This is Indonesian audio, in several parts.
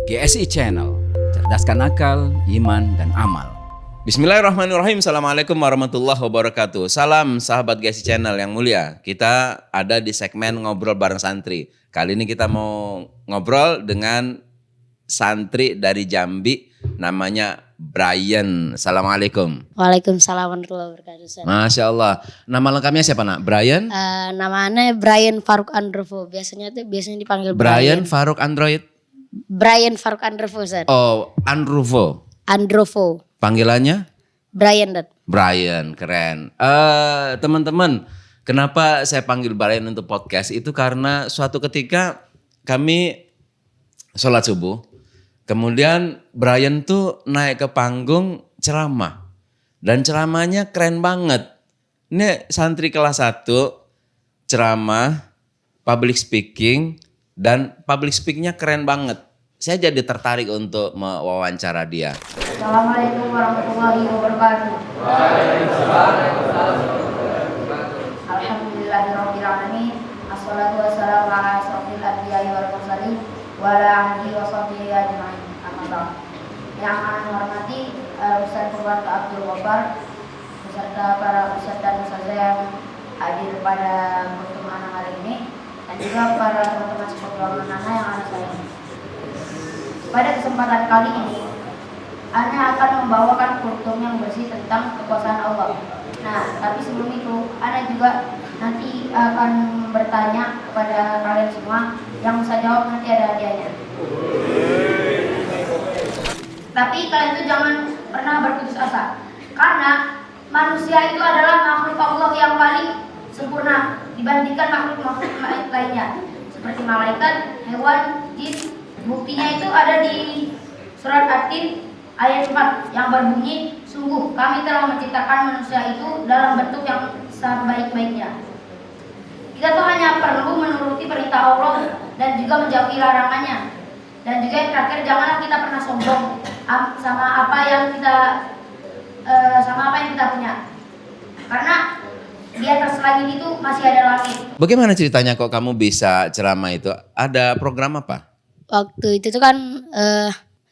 GSI Channel, cerdaskan akal, iman, dan amal. Bismillahirrahmanirrahim. Assalamualaikum warahmatullahi wabarakatuh. Salam sahabat GSI Channel yang mulia. Kita ada di segmen ngobrol bareng santri. Kali ini kita mau ngobrol dengan santri dari Jambi, namanya Brian. Assalamualaikum. Waalaikumsalam warahmatullahi wabarakatuh. Ustaz. Masya Allah. Nama lengkapnya siapa nak? Brian? Namanya Brian Faruk Androvo. Biasanya dipanggil Brian Faruk Android. Brian Faruk Androvo, Ustaz. Oh, Androvo. Androvo. Panggilannya? Brian, Dad. Brian, keren. Teman-teman, kenapa saya panggil Brian untuk podcast itu karena suatu ketika kami sholat subuh, kemudian Brian tuh naik ke panggung ceramah. Dan ceramahnya keren banget. Ini santri kelas 1, ceramah, public speaking, dan public speakingnya keren banget. Saya jadi tertarik untuk mewawancara dia. Assalamualaikum warahmatullahi wabarakatuh. Alhamdulillahirabbil alamin. Assalatu wassalamu ala asyrofil anbiya'i wal mursalin wa ala alihi wa sahbihi ajmain. Amma ba'd. Yang akan hormati Ustaz Purwanto Abdul Ghaffar beserta para ustaz dan ustazah yang hadir pada pertemuan hari ini, dan juga para teman-teman seperjuangan Ana yang ada saya. Pada kesempatan kali ini, Ana akan membawakan kultum yang bersih tentang kekuasaan Allah. Nah, tapi sebelum itu, Ana juga nanti akan bertanya kepada kalian semua. Yang bisa jawab nanti ada hadiahnya. Tapi kalian itu jangan pernah berputus asa, karena manusia itu adalah makhluk Allah yang paling sempurna dibandingkan makhluk-makhluk lainnya, seperti malaikat, hewan, jin. Buktinya itu ada di surat At-Tin ayat 4 yang berbunyi, sungguh kami telah menciptakan manusia itu dalam bentuk yang sebaik-baiknya. Kita tuh hanya perlu menuruti perintah Allah dan juga menjauhi larangannya. Dan juga yang terakhir, janganlah kita pernah sombong sama apa yang kita punya. Karena di atas langit itu masih ada langit. Bagaimana ceritanya kok kamu bisa ceramah itu? Ada program apa? Waktu itu tuh kan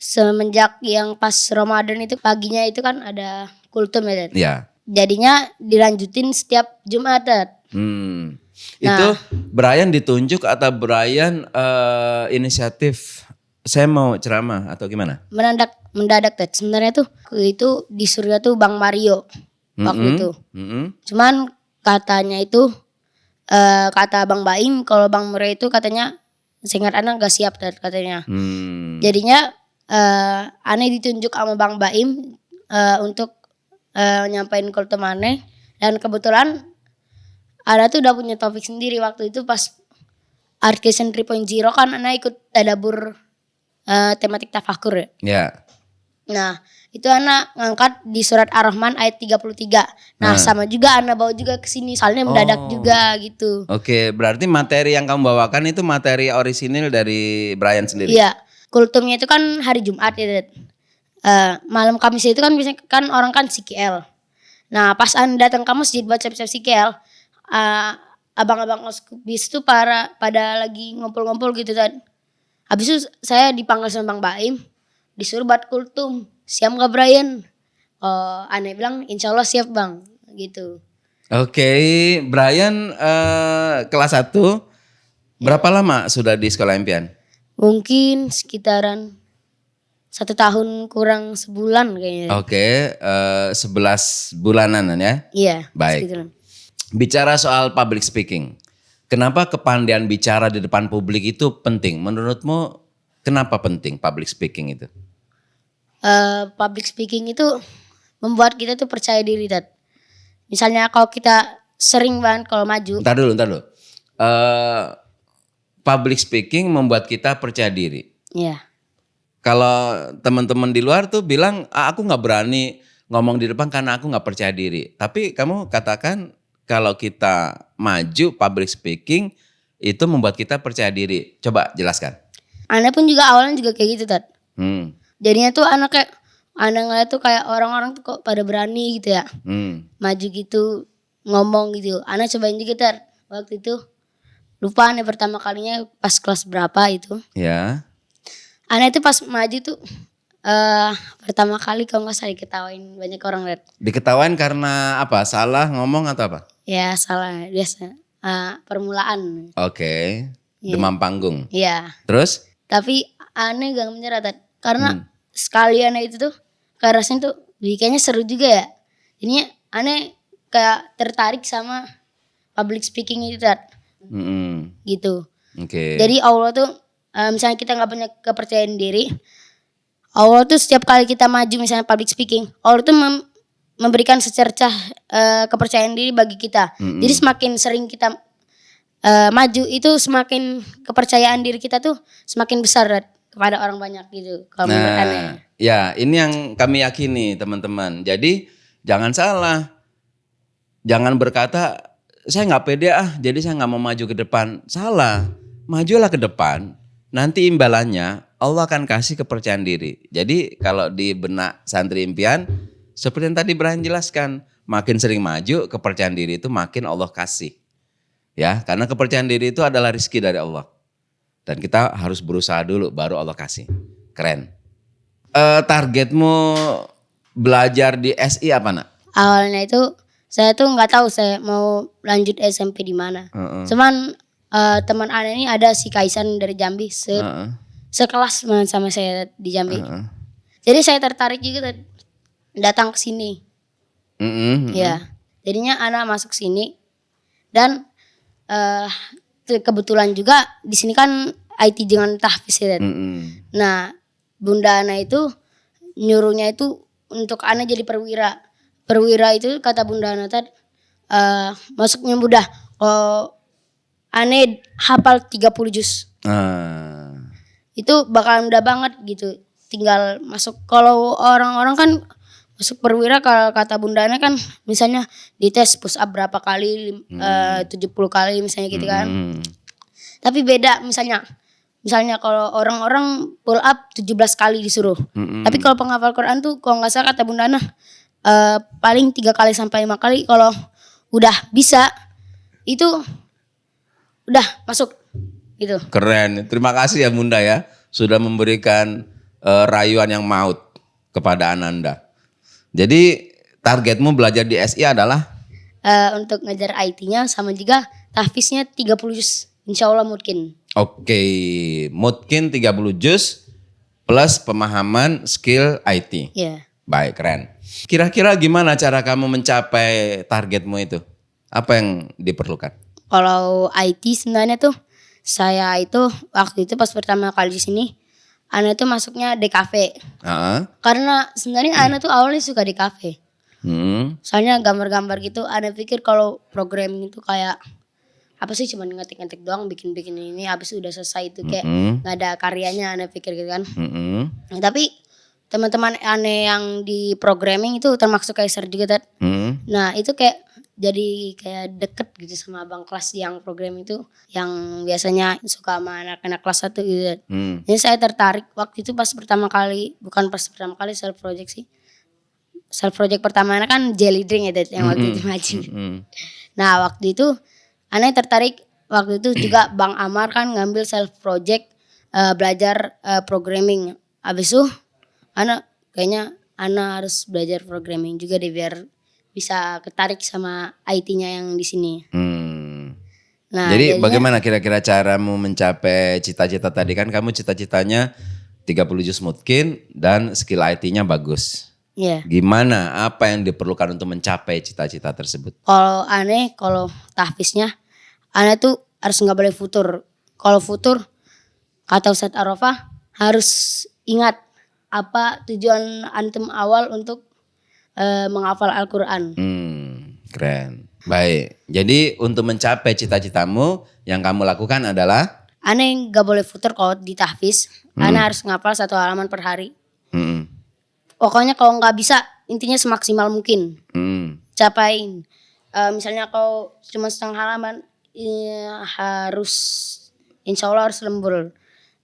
semenjak yang pas Ramadan itu paginya itu kan ada kultum ya, Dad. Ya. Jadinya dilanjutin setiap Jumat, Dad. Itu Brian ditunjuk atau Brian inisiatif saya mau ceramah atau gimana? Mendadak, Dad. Sebenarnya tuh itu disuruh tuh Bang Mario waktu itu. Cuman katanya itu kata Bang Baim kalau Bang Mario itu katanya seingat Ana gak siap, Dad, katanya. Jadinya Ana ditunjuk sama Bang Baim untuk nyampain kultum aneh. Dan kebetulan Ana tuh udah punya topik sendiri waktu itu pas Artisan 3.0 kan Ana ikut tadabur tematik tafakur ya. Ya. Nah itu Ana ngangkat di surat Ar-Rahman ayat 33. Nah sama juga Ana bawa juga ke sini soalnya mendadak juga gitu. Oke, berarti materi yang kamu bawakan itu materi orisinil dari Brian sendiri? Iya, kultumnya itu kan hari Jumat ya, Dad. Malam Kamis itu kan biasanya kan orang kan CKL. Nah pas Ana datang ke masjid buat siap-siap CKL, abang-abang oskubis itu pada lagi ngumpul-ngumpul gitu, Dad. Habis itu saya dipanggil sama Bang Baim, disuruh buat kultum. Siap gak Brian? Oh, Ana bilang insya Allah siap, Bang, gitu. Oke, Brian kelas 1, berapa lama sudah di sekolah impian? Mungkin sekitaran 1 tahun kurang sebulan kayaknya. Oke, 11 bulanan ya? Iya. Baik. Sekitaran. Bicara soal public speaking, kenapa kepandaian bicara di depan publik itu penting? Menurutmu kenapa penting public speaking itu? Public speaking itu membuat kita tuh percaya diri, Dad. Misalnya kalau kita sering banget kalau maju. Ntar dulu. Public speaking membuat kita percaya diri. Iya. Kalau teman-teman di luar tuh bilang, aku gak berani ngomong di depan karena aku gak percaya diri. Tapi kamu katakan kalau kita maju public speaking itu membuat kita percaya diri. Coba jelaskan. Ana pun juga awalnya juga kayak gitu, Dad. Jadinya tuh Ana ngeliat tuh kayak orang-orang tuh kok pada berani gitu ya. Maju gitu, ngomong gitu. Ana cobain juga, Dad. Waktu itu lupa nih pertama kalinya pas kelas berapa itu. Ya. Ana itu pas maju tuh pertama kali kalau nggak salah diketawain banyak orang lihat. Diketawain karena apa? Salah ngomong atau apa? Ya salah biasa. Permulaan. Oke. Iya. Demam panggung. Iya. Terus? Tapi aneh gak menyerah Tat. Karena sekali aneh itu tuh kayak rasanya tuh kayaknya seru juga ya. Jadinya aneh kayak tertarik sama public speaking itu Tat. Gitu. Oke. Jadi Allah tuh misalnya kita gak punya kepercayaan diri. Allah tuh setiap kali kita maju misalnya public speaking. Allah tuh memberikan secercah kepercayaan diri bagi kita. Jadi semakin sering kita maju itu semakin kepercayaan diri kita tuh semakin besar Rat, kepada orang banyak gitu. Kalau menurut Ana. Ya ini yang kami yakini teman-teman. Jadi jangan salah. Jangan berkata saya nggak pede jadi saya nggak mau maju ke depan. Salah. Majulah ke depan. Nanti imbalannya Allah akan kasih kepercayaan diri. Jadi kalau di benak santri impian seperti yang tadi Brian jelaskan, makin sering maju kepercayaan diri itu makin Allah kasih. Ya, karena kepercayaan diri itu adalah rezeki dari Allah. Dan kita harus berusaha dulu baru Allah kasih. Keren. Targetmu belajar di SI apa nak? Awalnya itu saya tuh nggak tahu saya mau lanjut SMP di mana. Cuman teman Ana ini ada si Kaisan dari Jambi sekelas sama saya di Jambi. Jadi saya tertarik juga datang ke sini. Ya, jadinya Ana masuk sini dan kebetulan juga di sini kan IT dengan tahfiz ya. Nah, Bunda Ana itu nyuruhnya itu untuk Ana jadi perwira. Perwira itu kata Bunda Ana tadi masuknya mudah. Kalau Ana hafal 30 juz. Itu bakal mudah banget gitu. Tinggal masuk. Kalau orang-orang kan masuk perwira kalau kata Bunda Ana kan misalnya dites push up berapa kali 70 kali misalnya gitu kan. Tapi beda misalnya kalau orang-orang pull up 17 kali disuruh. Tapi kalau penghafal Quran tuh kalau nggak salah kata Bunda Ana paling 3 kali sampai 5 kali kalau udah bisa itu udah masuk gitu. Keren. Terima kasih ya Bunda ya sudah memberikan rayuan yang maut kepada Ananda. Jadi targetmu belajar di SI adalah? Untuk ngajar IT-nya sama juga tahfiznya 30 juz. Insya Allah mungkin. Oke, mungkin 30 juz plus pemahaman skill IT. Iya. Baik, keren. Kira-kira gimana cara kamu mencapai targetmu itu? Apa yang diperlukan? Kalau IT sebenarnya tuh saya itu waktu itu pas pertama kali di sini Ana tuh masuknya DKV. Karena sebenarnya Ana tuh awalnya suka DKV. Soalnya gambar-gambar gitu Ana pikir kalau programming itu kayak apa sih cuman ngetik-ngetik doang bikin-bikin ini habis udah selesai itu kayak nggak ada karyanya Ana pikir gitu kan. Nah, tapi teman-teman Ana yang di programming itu termasuk Kaiser juga Tat. Nah itu kayak jadi kayak deket gitu sama abang kelas yang program itu yang biasanya suka sama anak-anak kelas 1 gitu. Jadi saya tertarik waktu itu pas pertama kali, bukan pas pertama kali self project sih. Self project pertama kan jelly drink ya yang waktu itu maju. Nah waktu itu Ana tertarik waktu itu juga Bang Amar kan ngambil self project belajar programming. Abis itu kayaknya Ana harus belajar programming juga deh biar bisa ketarik sama IT-nya yang di sini. Nah, jadi bagaimana kira-kira caramu mencapai cita-cita tadi kan kamu cita-citanya 30 juz mungkin dan skill IT-nya bagus. Iya. Gimana apa yang diperlukan untuk mencapai cita-cita tersebut? Kalau tahfiznya Ana tuh harus nggak boleh futur. Kalau futur kata Ustadz Arafah harus ingat apa tujuan antum awal untuk menghafal Al-Quran. Keren. Baik. Jadi untuk mencapai cita-citamu yang kamu lakukan adalah? Ana gak boleh futur kalau di tahfiz. Ana harus ngapal 1 halaman per hari. Pokoknya kalau gak bisa intinya semaksimal mungkin. Capain. Misalnya kalau cuma setengah halaman harus insya Allah harus lembur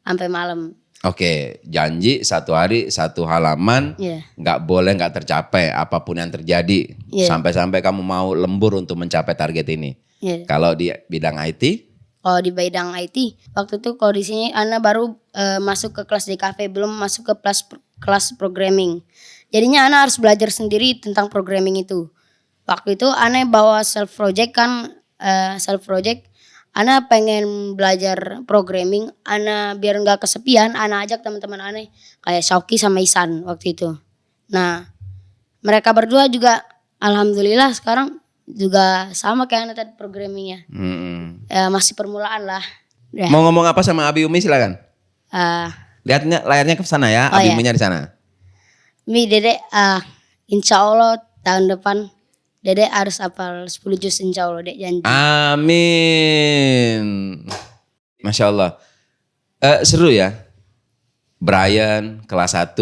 sampai malam. Oke, janji 1 hari 1 halaman, nggak boleh nggak tercapai apapun yang terjadi, sampai-sampai kamu mau lembur untuk mencapai target ini. Kalau di bidang IT? kalau di bidang IT. Waktu itu kondisinya Ana baru masuk ke kelas DKV, belum masuk ke kelas programming. Jadinya Ana harus belajar sendiri tentang programming itu. Waktu itu Ana bawa self project kan, Ana pengen belajar programming, Ana biar nggak kesepian, Ana ajak teman-teman Ana kayak Shauki sama Isan waktu itu. Nah, mereka berdua juga alhamdulillah sekarang juga sama kayak Ana tadi programmingnya. Masih permulaan lah. Ya. Mau ngomong apa sama Abi Umi silakan. Lihatnya layarnya ke sana ya, Abi Uminya di sana. Mi Dede, insya Allah tahun depan Dede harus hafal 10 juz insya Allah, Dek, janji. Amin. Masya Allah. Seru ya. Brian kelas 1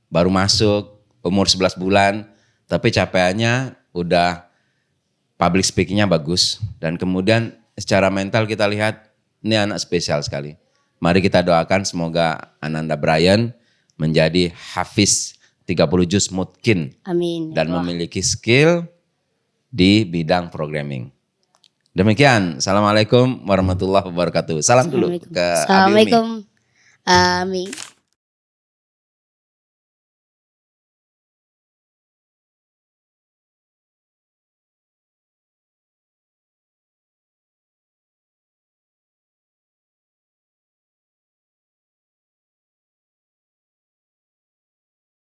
baru masuk umur 11 bulan. Tapi capaiannya udah public speakingnya bagus. Dan kemudian secara mental kita lihat ini anak spesial sekali. Mari kita doakan semoga Ananda Brian menjadi hafiz 30 juz mutkin. Amin. Dan memiliki skill di bidang programming. Demikian. Assalamualaikum warahmatullahi wabarakatuh. Salam dulu ke Abi Umi. Assalamualaikum. Amin.